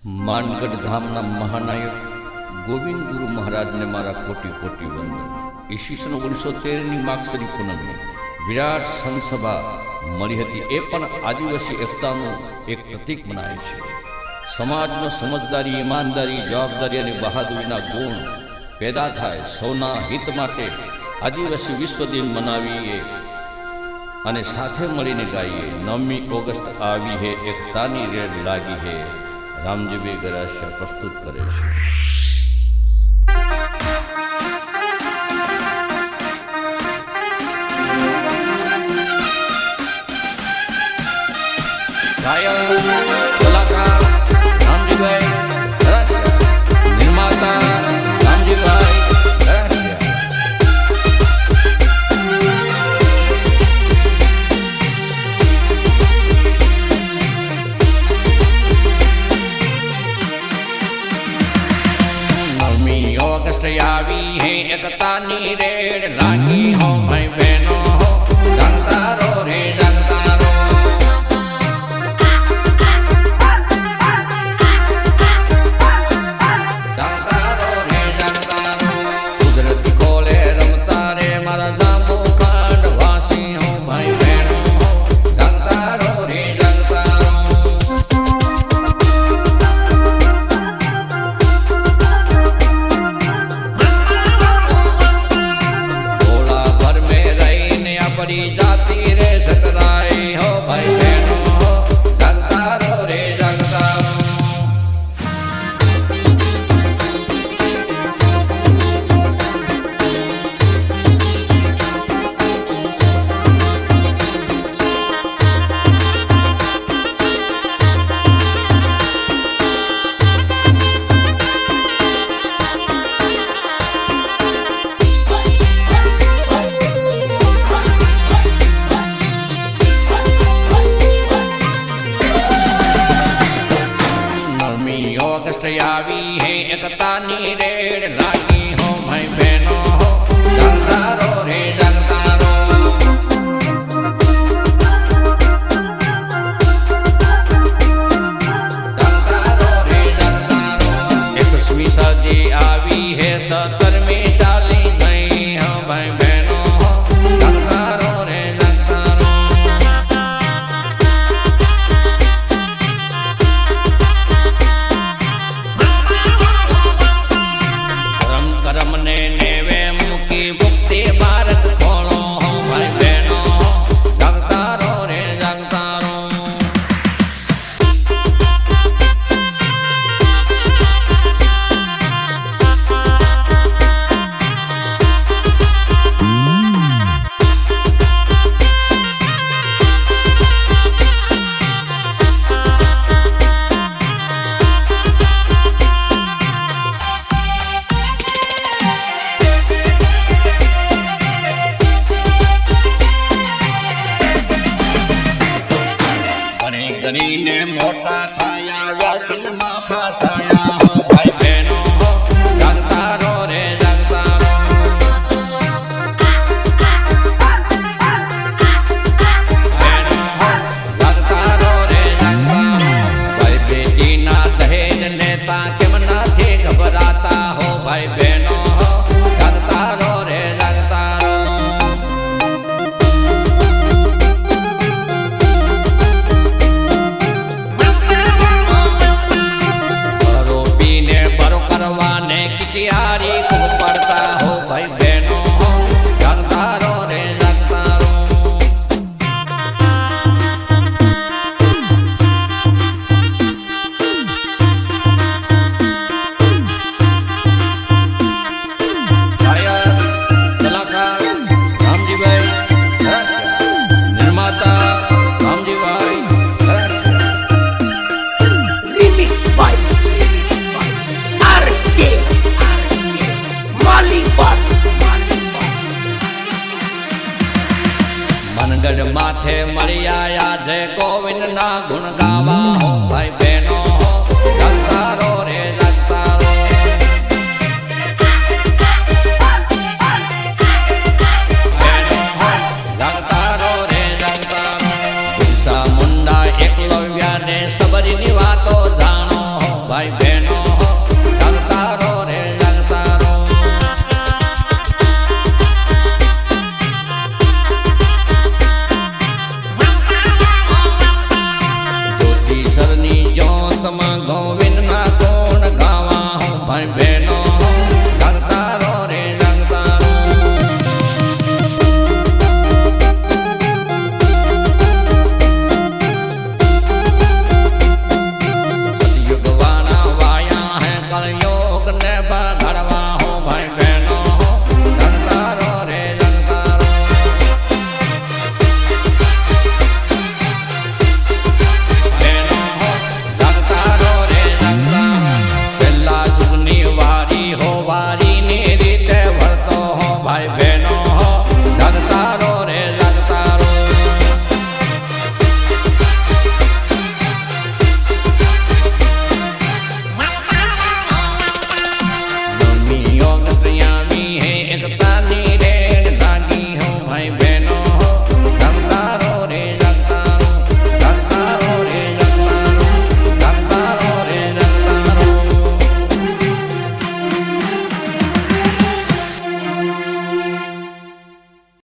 માનગઢ ધામના મહાનાયક ગોવિંદ ગુરુ મહારાજને મારા કોટી કોટી વંદન। ઈસવીસન 1913ની માગસરી પૂનમે વિરાટ સંસભા મળી હતી। એ પણ આદિવાસી એકતાનું એક પ્રતીક મનાય છે। સમાજમાં સમજદારી, ઈમાનદારી, જવાબદારી અને બહાદુરીના ગુણ પેદા થાય, સૌના હિત માટે આદિવાસી વિશ્વ દિન મનાવીએ અને સાથે મળીને ગાઈએ। 9મી ઓગસ્ટ આવી હે, એકતાની રેડ લાગી હે, રામજીભાઈ ગરાસિયા પ્રસ્તુત કરે છે। કલાકાર રામજીભાઈ ગરાસિયા, નિર્માતા રામજીભાઈ ગરાસિયા। આવી હે, એકતાની રેડ લાગી હો, ભાઈ બહેનો જાગતા રહો રે, જાગતા રહો। જાગતા રહો રે, જાગતા રહો। કુદરતી ખોલે રમતા રે મારા જાંબુ ખાંડ વાસી હો, ભાઈ બહેનો જાગતા રહો રે, જાગતા રહો। जाती रे सकराई हो, भाई बहनो जागता रहो रे, जागता रहो। આવી હે, એકતાની રેડ લાગી હો, ભાઈ બહેનો જાગતા રહો રે, જાગતા રહો। જાગતા રહો રે, જાગતા રહો। 21મી સદી આવી હે, 17મી ચાલી ગઈ હો, ભાઈ બહેનો જાગતા રહો રે, જાગતા રહો। કરમને નેવે મૂકી મુક્તિ ભારત ખોળો હો, ભાઈ બહેનો જાગતા રહો રે, જાગતા રહો। ગણીને મોટા થયા, વાસણમાં ફસાયા હો, ભાઈ બહેનો જાગતા રહો રે, જાગતા રહો। બહેનો જાગતા રહો રે, જાગતા રહો। ભાઈ બેટીના દહેજ લેતા કેમ નથી ગભરાતા હો, ભાઈ બહેનો જાગતા રહો રે, જાગતા રહો। કિટિયારી ખૂબ પડતા હો, ભાઈ બહેનો જાગતા રહો રે, જાગતા રહો। કલાકાર રામજીભાઈ ગરાસિયા, નિર્માતા રામજીભાઈ ગરાસિયા। Remix by RK માનગઢ માથે મળી આયા છે, ગોવિંદ ના ગુણ ગાવા હો,